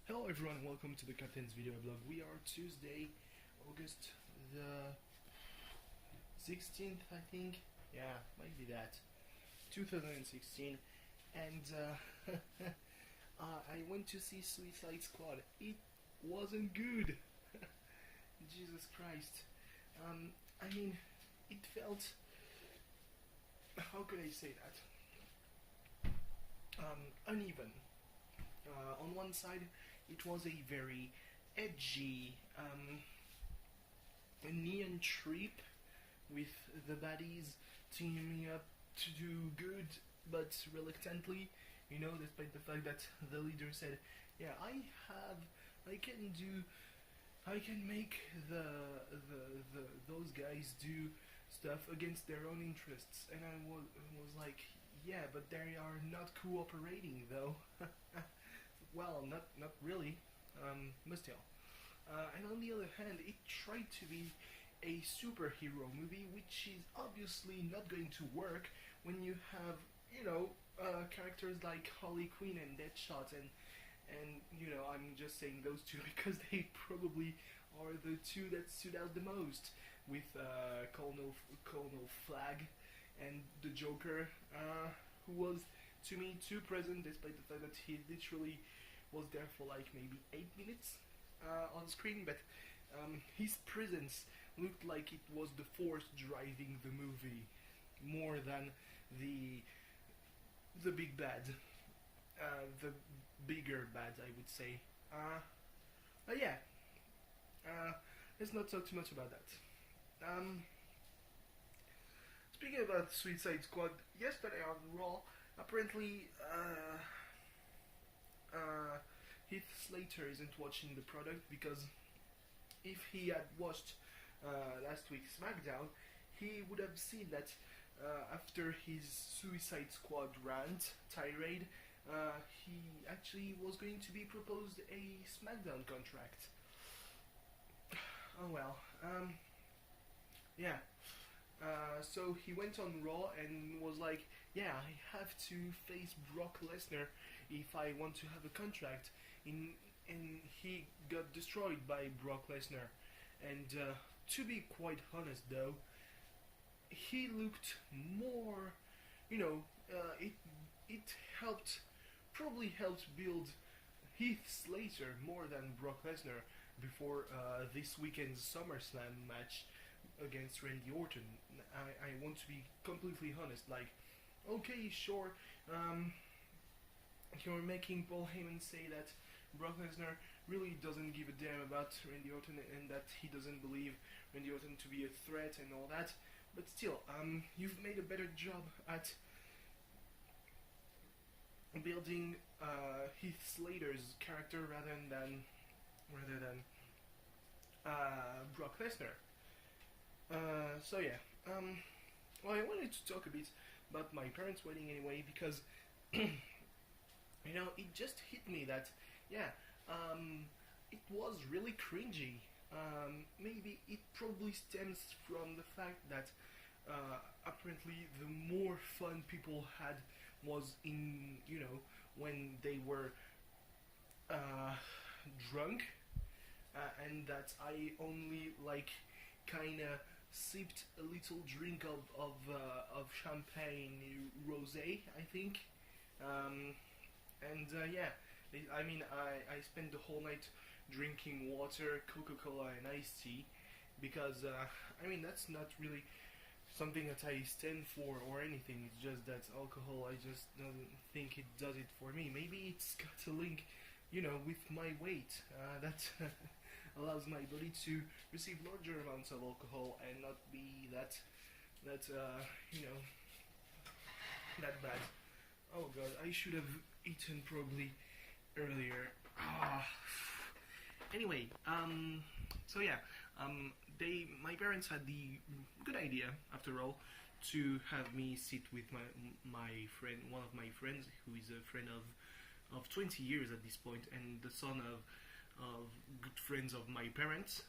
Hello everyone, welcome to the Captain's video blog. We are Tuesday, August the 16th, I think. Yeah, might be that. 2016. And I went to see Suicide Squad. It wasn't good. Jesus Christ. I mean, it felt... How could I say that? Uneven. On one side, it was a very edgy neon trip with the baddies teaming up to do good, but reluctantly, you know, despite the fact that the leader said, yeah, I can make those guys do stuff against their own interests. And I was like, yeah, but they are not cooperating though. Well, not really, but still. And on the other hand, it tried to be a superhero movie, which is obviously not going to work when you have, you know, characters like Harley Quinn and Deadshot, and you know, I'm just saying those two because they probably are the two that stood out the most, with Colonel Flag and the Joker, who was to me too present, despite the fact that he literally was there for like maybe 8 minutes on screen, but his presence looked like it was the force driving the movie more than the big bad, the bigger bad, I would say. But yeah, let's not talk too much about that. Speaking about Suicide Squad, yesterday on Raw, apparently Heath Slater isn't watching the product, because if he had watched last week's SmackDown, he would have seen that after his Suicide Squad rant, tirade, he actually was going to be proposed a SmackDown contract. Oh well, yeah. So he went on Raw and was like, yeah, I have to face Brock Lesnar if I want to have a contract. And he got destroyed by Brock Lesnar. And to be quite honest though, he looked more, you know, it probably helped build Heath Slater more than Brock Lesnar before this weekend's SummerSlam match against Randy Orton. I want to be completely honest, like, okay, sure, you're making Paul Heyman say that Brock Lesnar really doesn't give a damn about Randy Orton and that he doesn't believe Randy Orton to be a threat and all that, but still, you've made a better job at building Heath Slater's character rather than Brock Lesnar. So yeah, well, I wanted to talk a bit about my parents' wedding anyway, because you know, it just hit me that, yeah, it was really cringy. Maybe it probably stems from the fact that apparently the more fun people had was in, you know, when they were drunk, and that I only like kinda sipped a little drink of champagne rosé, I think, and yeah, I mean, I spent the whole night drinking water, Coca-Cola and iced tea, because I mean, that's not really something that I stand for or anything. It's just that alcohol, I just don't think it does it for me. Maybe it's got a link, you know, with my weight, that allows my body to receive larger amounts of alcohol and not be that you know, that bad. Oh god, I should have eaten probably earlier. Anyway, so yeah, my parents had the good idea, after all, to have me sit with my friend, one of my friends, who is a friend of 20 years at this point, and the son of good friends of my parents.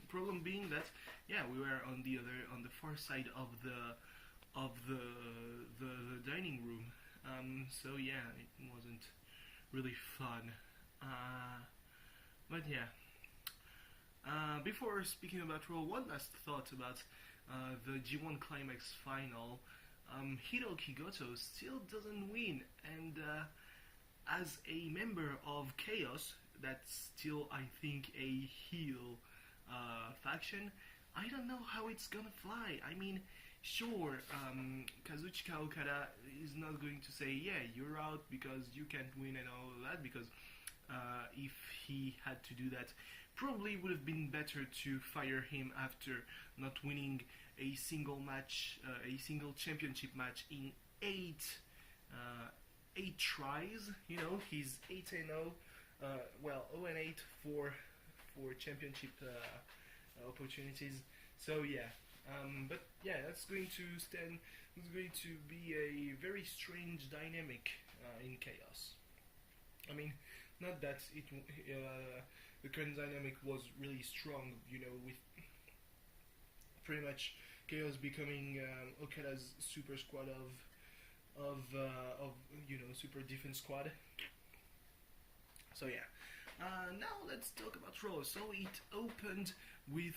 Problem being that, yeah, we were on the far side of the dining room. So yeah, it wasn't really fun. Uh, but yeah. Before speaking about Raw, one last thought about the G1 Climax final. Hiroki Goto still doesn't win, and as a member of Chaos, that's still, I think, a heel faction, I don't know how it's gonna fly. I mean, sure, Kazuchika Okada is not going to say, yeah, you're out because you can't win and all of that, because if he had to do that, probably would have been better to fire him after not winning a single match, a single championship match in eight tries. You know, he's 8-0, well 0-8 for championship opportunities. So yeah, but yeah, that's going to stand. It's going to be a very strange dynamic in Chaos. I mean, not that it the current dynamic was really strong, you know, with pretty much Chaos becoming Okada's super squad of you know, super defense squad. So yeah, now let's talk about Raw. So it opened with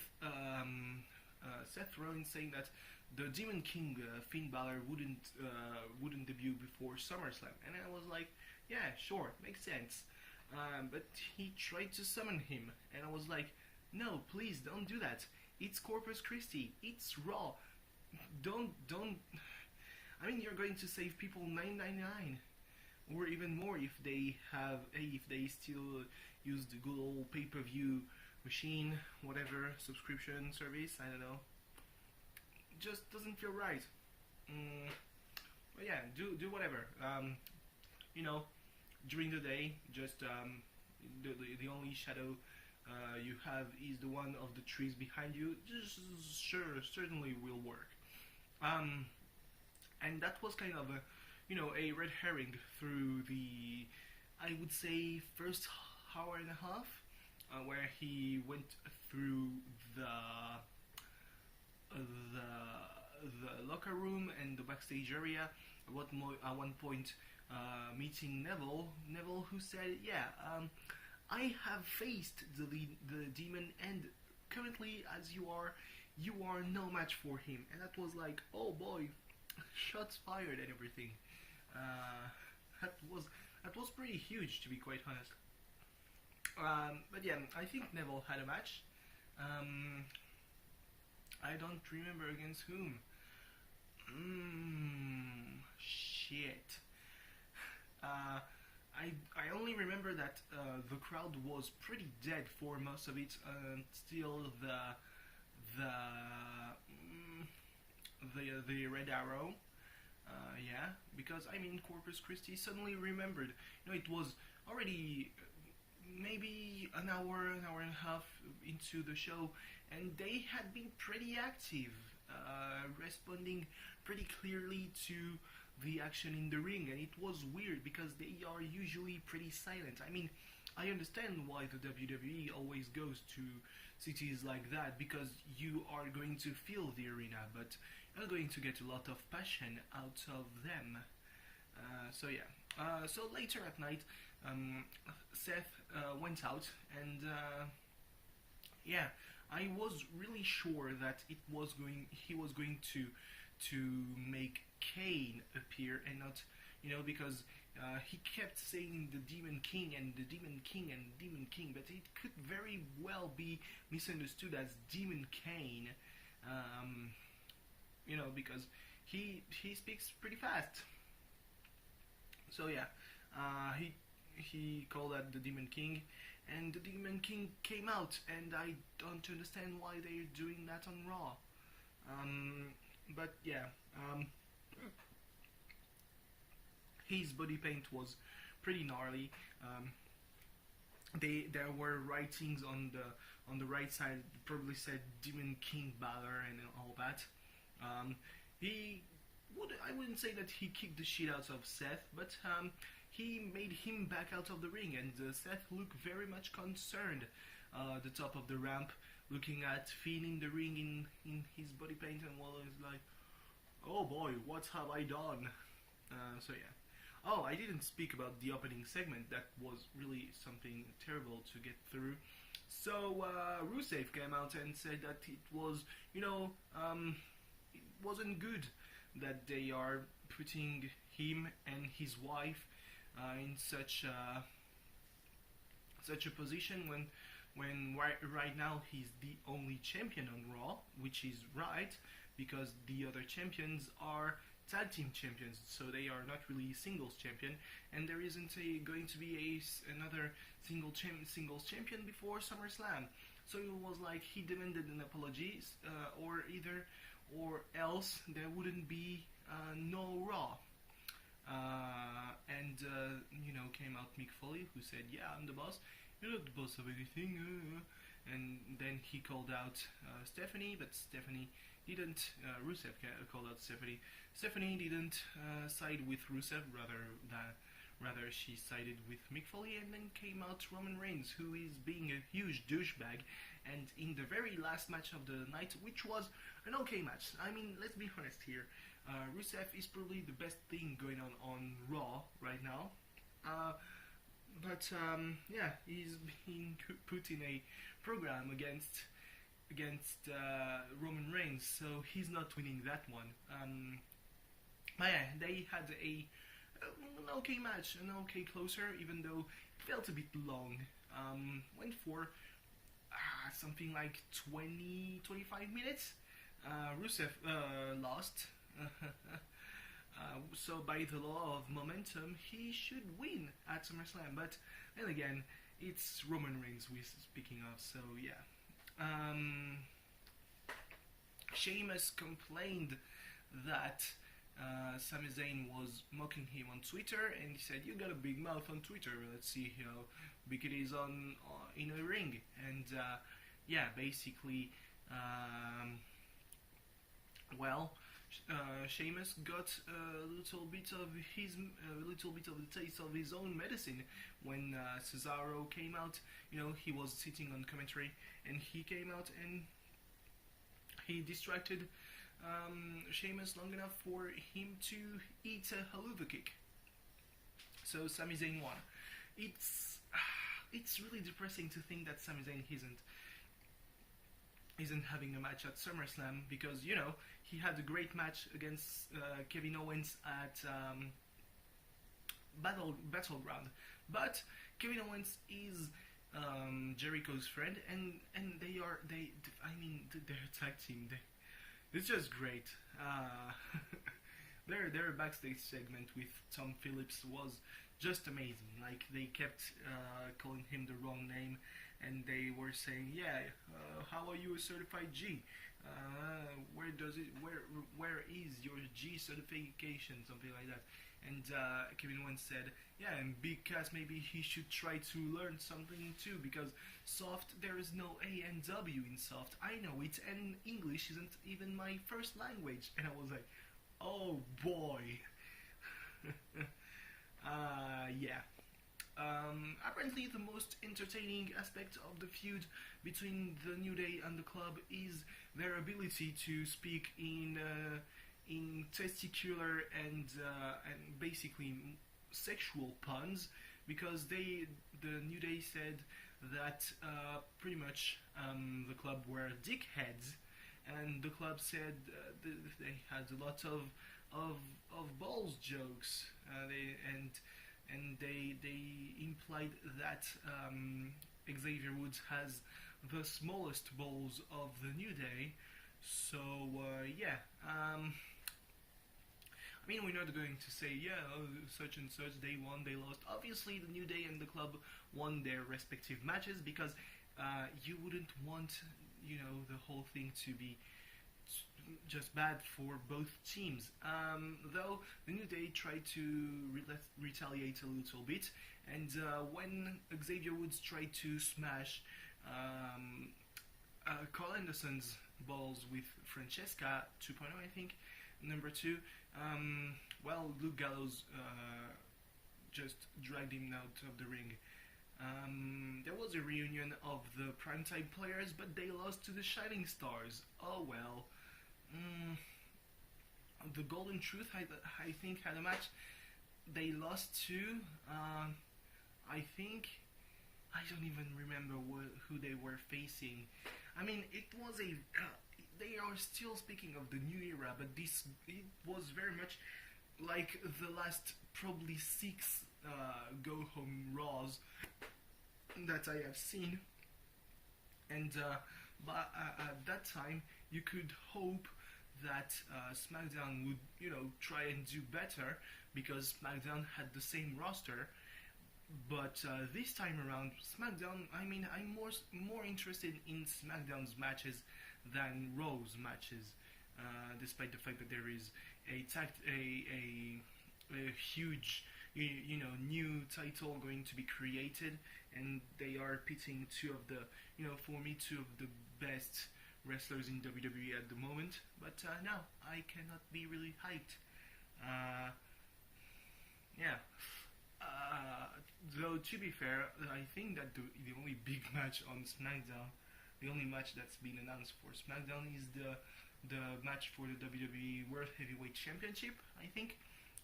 Seth Rollins saying that the Demon King Finn Balor wouldn't debut before SummerSlam, and I was like, yeah, sure, makes sense. But he tried to summon him, and I was like, no, please don't do that. It's Corpus Christi. It's Raw. Don't. I mean, you're going to save people $9.99, or even more if they still use the good old pay-per-view machine, whatever subscription service. I don't know. Just doesn't feel right. But yeah, do whatever. You know, during the day, just the only shadow you have is the one of the trees behind you. Just certainly will work. And that was kind of a red herring through the, I would say, first hour and a half, where he went through the locker room and the backstage area. At one point, meeting Neville, who said, yeah, I have faced the demon, and currently, as you are no match for him. And that was like, oh boy, shots fired and everything. That was pretty huge, to be quite honest. But yeah, I think Neville had a match. I don't remember against whom. Shit. I only remember that the crowd was pretty dead for most of it until the Red Arrow. Yeah, because I mean, Corpus Christi suddenly remembered. It was already maybe an hour and a half into the show, and they had been pretty active, responding pretty clearly to the action in the ring, and it was weird because they are usually pretty silent. I mean, I understand why the WWE always goes to cities like that, because you are going to feel the arena, but you're going to get a lot of passion out of them. So yeah. So later at night, Seth went out, and yeah, I was really sure that he was going to make Kane appear, and not, because he kept saying the Demon King and the Demon King and Demon King, but it could very well be misunderstood as Demon Kane, because he speaks pretty fast. So yeah, he called that the Demon King, and the Demon King came out, and I don't understand why they're doing that on Raw. But yeah, his body paint was pretty gnarly. There were writings on the right side, probably said Demon King Balor and all that. I wouldn't say that he kicked the shit out of Seth, but he made him back out of the ring, and Seth looked very much concerned at the top of the ramp, looking at Finn in the ring in his body paint, and was like, oh boy, what have I done? So yeah, Oh, I didn't speak about the opening segment. That was really something terrible to get through. So Rusev came out and said that it was, it wasn't good that they are putting him and his wife in such a position when right now he's the only champion on Raw, which is right because the other champions are tag team champions, so they are not really singles champion, and there isn't going to be another singles champion before SummerSlam. So it was like he demanded an apology, or else there wouldn't be no Raw. And came out Mick Foley, who said, "Yeah, I'm the boss. You're not the boss of anything." And then he called out Stephanie, but Stephanie didn't. Rusev called out Stephanie. Stephanie didn't side with Rusev, rather she sided with Mick Foley, and then came out Roman Reigns, who is being a huge douchebag. And in the very last match of the night, which was an okay match, I mean, let's be honest here, Rusev is probably the best thing going on Raw right now. But he's being put in a program against Roman Reigns, so he's not winning that one. But yeah, they had an okay match, an okay closer, even though it felt a bit long. Went for something like 20-25 minutes. Rusev lost. So by the law of momentum, he should win at SummerSlam. But then again, it's Roman Reigns we're speaking of, so yeah. Sheamus complained that Sami Zayn was mocking him on Twitter, and he said, "You got a big mouth on Twitter. Let's see how big it is in a ring." And basically, Sheamus got a little bit of the taste of his own medicine when Cesaro came out. He was sitting on commentary, and he came out and he distracted Sheamus long enough for him to eat a haluva kick. So Sami Zayn won. It's really depressing to think that Sami Zayn isn't having a match at SummerSlam, because he had a great match against Kevin Owens at Battleground, but Kevin Owens is Jericho's friend, and they're a tag team. It's just great. Their backstage segment with Tom Phillips was just amazing. Like, they kept calling him the wrong name, and they were saying, how are you a certified G? Where is your G certification? Something like that. And Kevin Owens said, and Big Cass, maybe he should try to learn something too, because soft, there is no A and W in soft. I know it, and English isn't even my first language. And I was like, oh boy. Apparently the most entertaining aspect of the feud between the New Day and the club is their ability to speak in testicular and basically sexual puns, because the New Day said that pretty much the club were dickheads, and the club said they had a lot of balls jokes, they implied that Xavier Woods has the smallest balls of the New Day. So I mean, we're not going to say such and such, they won, they lost. Obviously the New Day and the club won their respective matches, because you wouldn't want the whole thing to be just bad for both teams. Though the New Day tried to retaliate a little bit, and when Xavier Woods tried to smash Carl Anderson's balls with Francesca 2.0, I think, number 2, Luke Gallows just dragged him out of the ring. There was a reunion of the primetime players, but they lost to the Shining Stars. Oh well. The Golden Truth, I think, had a match. they lost to, I think, I don't even remember who they were facing. I mean, it was a. They are still speaking of the new era, but it was very much like the last probably 6 go home Raws that I have seen, and but at that time you could hope that SmackDown would, try and do better because SmackDown had the same roster. But this time around, SmackDown. I mean, I'm more interested in SmackDown's matches than Raw's matches, despite the fact that there is a huge, new title going to be created, and they are pitting for me, two of the best wrestlers in WWE at the moment. But no, I cannot be really hyped. Yeah. Though to be fair, I think that the only big match on SmackDown, the only match that's been announced for SmackDown is the match for the WWE World Heavyweight Championship, I think.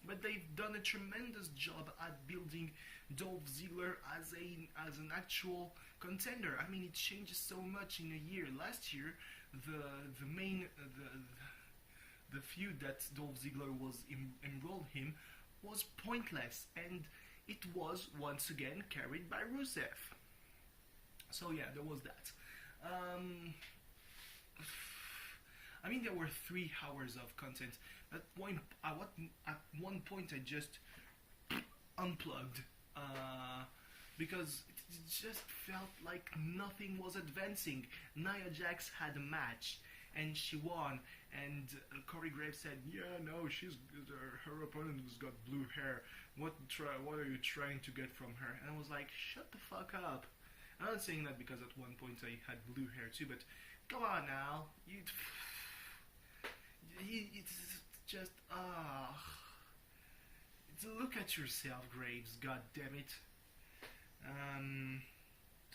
But they've done a tremendous job at building Dolph Ziggler as an actual contender. I mean, it changes so much in a year. Last year, the feud that Dolph Ziggler was enrolled him was pointless, and it was once again carried by Rusev. So yeah, there was that. I mean, there were 3 hours of content. At one point, I just unplugged because it just felt like nothing was advancing. Nia Jax had a match and she won, and Corey Graves said, "Yeah, no, her opponent has got blue hair. What are you trying to get from her?" And I was like, "Shut the fuck up." I'm not saying that because at one point I had blue hair too, but come on now, it's just look at yourself, Graves. God damn it.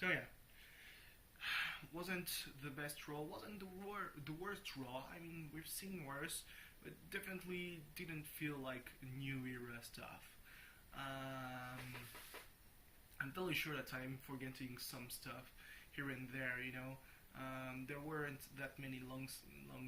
So yeah. Wasn't the best Raw, wasn't the worst Raw. I mean, we've seen worse, but definitely didn't feel like new era stuff. I'm totally sure that I'm forgetting some stuff here and there, there weren't that many long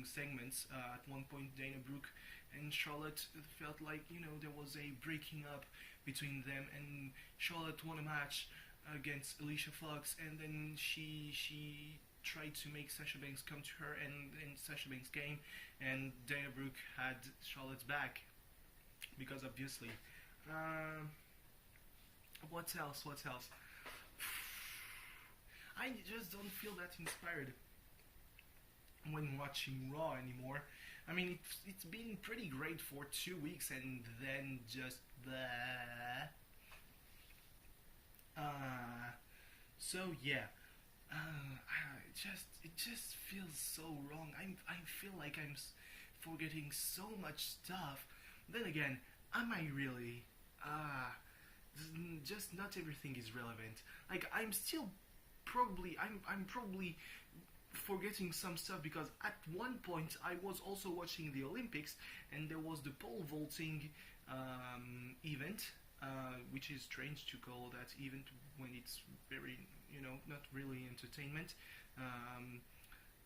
segments. At one point, Dana Brooke and Charlotte felt like, there was a breaking up between them, and Charlotte won a match against Alicia Fox, and then she tried to make Sasha Banks come to her, and Sasha Banks came, and Dana Brooke had Charlotte's back, because obviously. What else? I just don't feel that inspired when watching Raw anymore. I mean, it's been pretty great for 2 weeks, and then just the. So yeah, it just feels so wrong. I feel like I'm forgetting so much stuff. Then again, am I really? Just not everything is relevant. Like, I'm still probably I'm probably forgetting some stuff, because at one point I was also watching the Olympics, and there was the pole vaulting event. Which is strange to call that event when it's very, not really entertainment.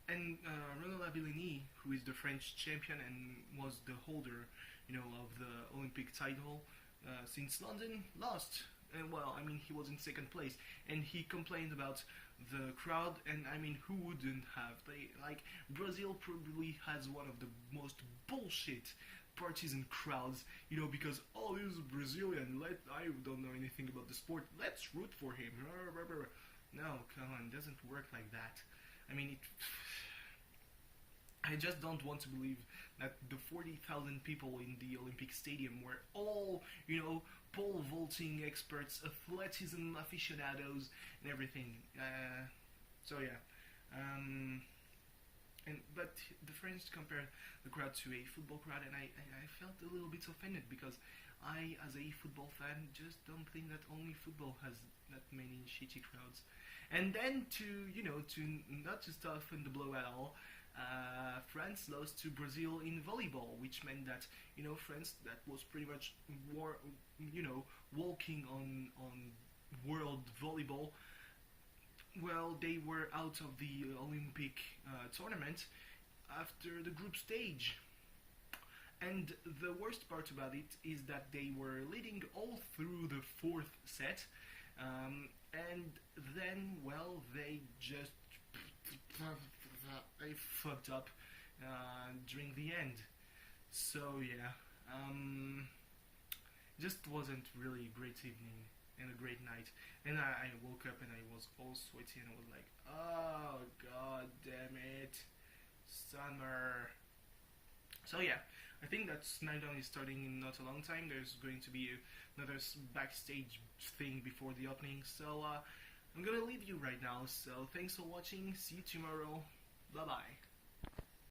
And Renaud Lavillenie, who is the French champion and was the holder, of the Olympic title since London, lost. And well, I mean, he was in second place, and he complained about the crowd. And I mean, who wouldn't have? Brazil probably has one of the most bullshit parties and crowds, because he's Brazilian. I don't know anything about the sport. Let's root for him. No, come on, it doesn't work like that. I mean, I just don't want to believe that the 40,000 people in the Olympic Stadium were all, pole vaulting experts, athleticism aficionados, and everything. So yeah. But the French compared the crowd to a football crowd, and I felt a little bit offended, because I, as a football fan, just don't think that only football has that many shitty crowds. And then to not to soften the blow at all, France lost to Brazil in volleyball, which meant that France, that was pretty much walking on world volleyball. Well, they were out of the Olympic tournament after the group stage. And the worst part about it is that they were leading all through the fourth set, and then, well, they just fucked up during the end. So yeah, just wasn't really a great evening and a great night. And I woke up and I was all sweaty and I was like, oh god damn it, summer. So yeah, I think that SmackDown is starting in not a long time. There's going to be another backstage thing before the opening. So I'm gonna leave you right now. So thanks for watching. See you tomorrow. Bye bye.